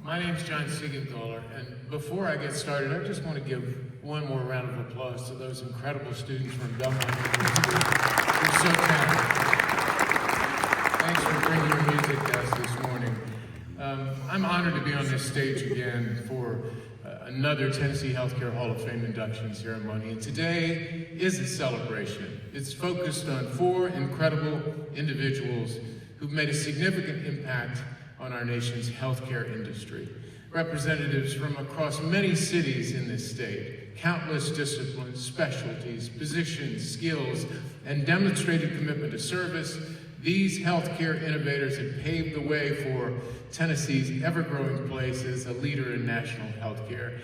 My name's John Siegenthaler, and before I get started, I just want to give one more round of applause to those incredible students from Belmont University. They're so talented. Thanks for bringing your music to us this morning. I'm honored to be on this stage again for another Tennessee Healthcare Hall of Fame induction ceremony. And today is a celebration. It's focused on 4 incredible individuals who've made a significant impact on our nation's healthcare industry. Representatives from across many cities in this state, countless disciplines, specialties, positions, skills, and demonstrated commitment to service. These healthcare innovators have paved the way for Tennessee's ever-growing place as a leader in national healthcare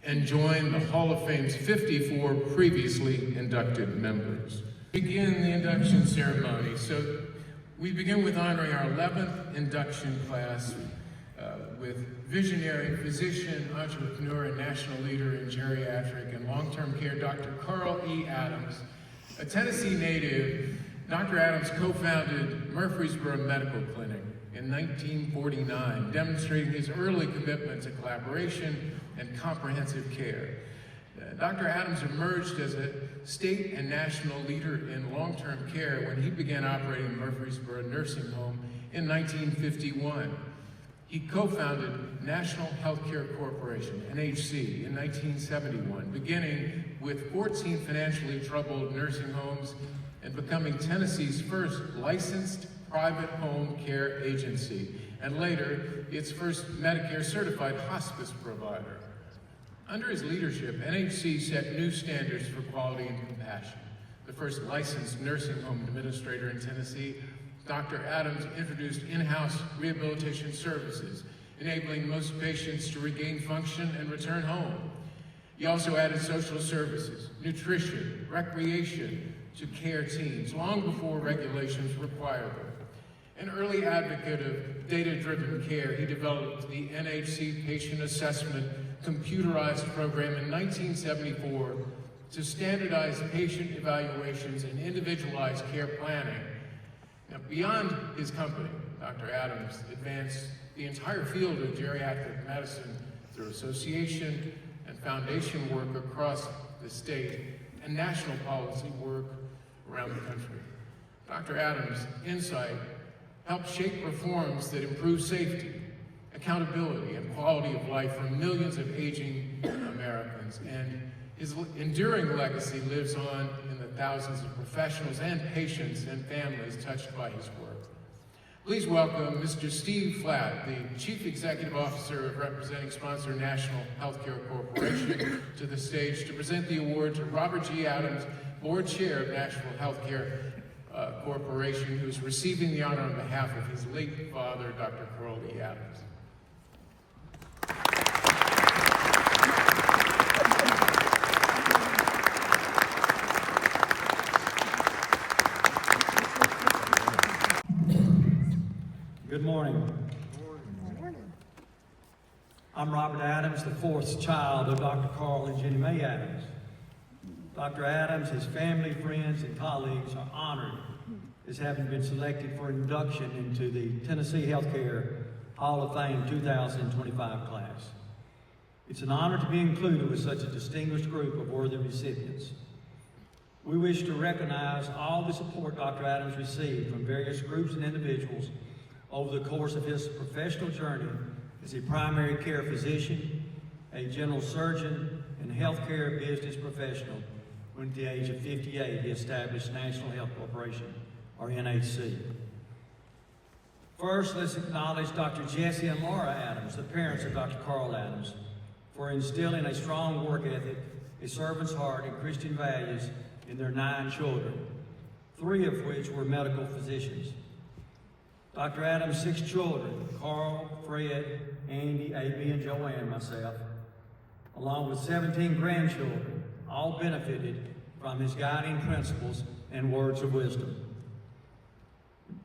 and join the Hall of Fame's 54 previously inducted members. Begin the induction ceremony. So we begin with honoring our 11th induction class with visionary physician, entrepreneur, and national leader in geriatric and long-term care, Dr. Carl E. Adams. A Tennessee native, Dr. Adams co-founded Murfreesboro Medical Clinic in 1949, demonstrating his early commitment to collaboration and comprehensive care. Dr. Adams emerged as a state and national leader in long-term care when he began operating Murfreesboro Nursing Home in 1951. He co-founded National Healthcare Corporation, NHC, in 1971, beginning with 14 financially troubled nursing homes and becoming Tennessee's first licensed private home care agency, and later its first Medicare certified hospice provider. Under his leadership, NHC set new standards for quality and compassion. The first licensed nursing home administrator in Tennessee, Dr. Adams introduced in-house rehabilitation services, enabling most patients to regain function and return home. He also added social services, nutrition, recreation to care teams, long before regulations required them. An early advocate of data-driven care, he developed the NHC Patient Assessment computerized program in 1974 to standardize patient evaluations and individualized care planning. Now, beyond his company, Dr. Adams advanced the entire field of geriatric medicine through association and foundation work across the state and national policy work around the country. Dr. Adams' insight helped shape reforms that improve safety, accountability, and quality of life for millions of aging Americans, and his enduring legacy lives on in the thousands of professionals and patients and families touched by his work. Please welcome Mr. Steve Flatt, the Chief Executive Officer of representing sponsor National Healthcare Corporation, to the stage to present the award to Robert G. Adams, Board Chair of National Healthcare Corporation, who is receiving the honor on behalf of his late father, Dr. Carl E. Adams. Good morning. I'm Robert Adams, the 4th child of Dr. Carl and Jenny Mae Adams. Dr. Adams, his family, friends, and colleagues are honored as having been selected for induction into the Tennessee Healthcare Hall of Fame 2025 class. It's an honor to be included with such a distinguished group of worthy recipients. We wish to recognize all the support Dr. Adams received from various groups and individuals over the course of his professional journey as a primary care physician, a general surgeon, and healthcare business professional. When at the age of 58, he established National Health Corporation, or NHC. First, let's acknowledge Dr. Jesse and Laura Adams, the parents of Dr. Carl Adams, for instilling a strong work ethic, a servant's heart, and Christian values in their 9 children, 3 of which were medical physicians. Dr. Adams' 6 children, Carl, Fred, Andy, A.B., and Joanne, myself, along with 17 grandchildren, all benefited from his guiding principles and words of wisdom.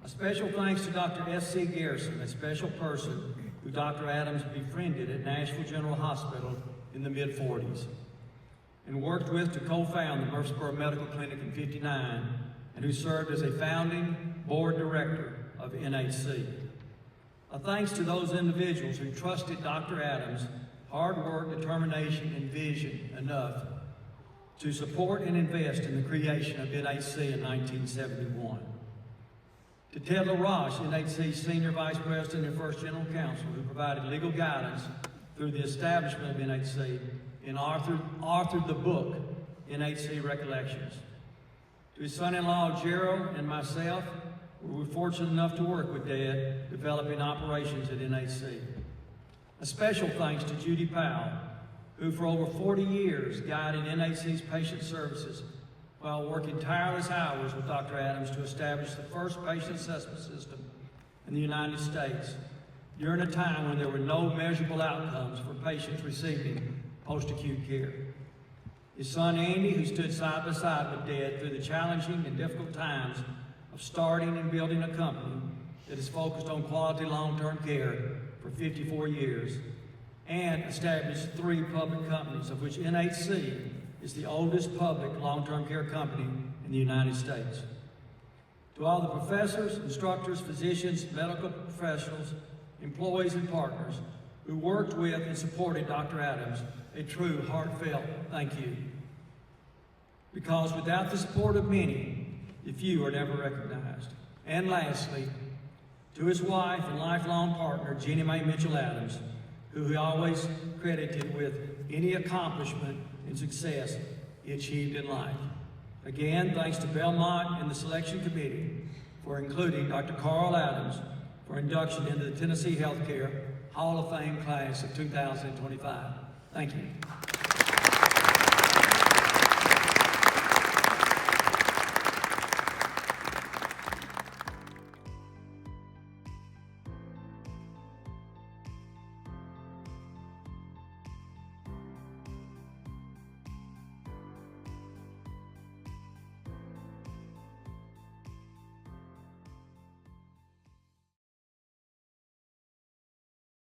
A special thanks to Dr. S.C. Garrison, a special person who Dr. Adams befriended at Nashville General Hospital in the mid-40s and worked with to co-found the Murfreesboro Medical Clinic in '59, and who served as a founding board director of NHC. A thanks to those individuals who trusted Dr. Adams' hard work, determination, and vision enough to support and invest in the creation of NHC in 1971. To Ted LaRoche, NHC's Senior Vice President and First General Counsel, who provided legal guidance through the establishment of NHC and authored the book, NHC Recollections. To his son-in-law, Gerald, and myself, we were fortunate enough to work with Dad, developing operations at NHC. A special thanks to Judy Powell, who for over 40 years guided NHC's patient services while working tireless hours with Dr. Adams to establish the first patient assessment system in the United States during a time when there were no measurable outcomes for patients receiving post-acute care. His son Andy, who stood side by side with Dad through the challenging and difficult times of starting and building a company that is focused on quality long-term care for 54 years, and established 3 public companies, of which NHC is the oldest public long-term care company in the United States. To all the professors, instructors, physicians, medical professionals, employees, and partners who worked with and supported Dr. Adams, a true heartfelt thank you. Because without the support of many, the few are never recognized. And lastly, to his wife and lifelong partner, Jenny Mae Mitchell Adams, who he always credited with any accomplishment and success he achieved in life. Again, thanks to Belmont and the selection committee for including Dr. Carl Adams for induction into the Tennessee Healthcare Hall of Fame class of 2025. Thank you.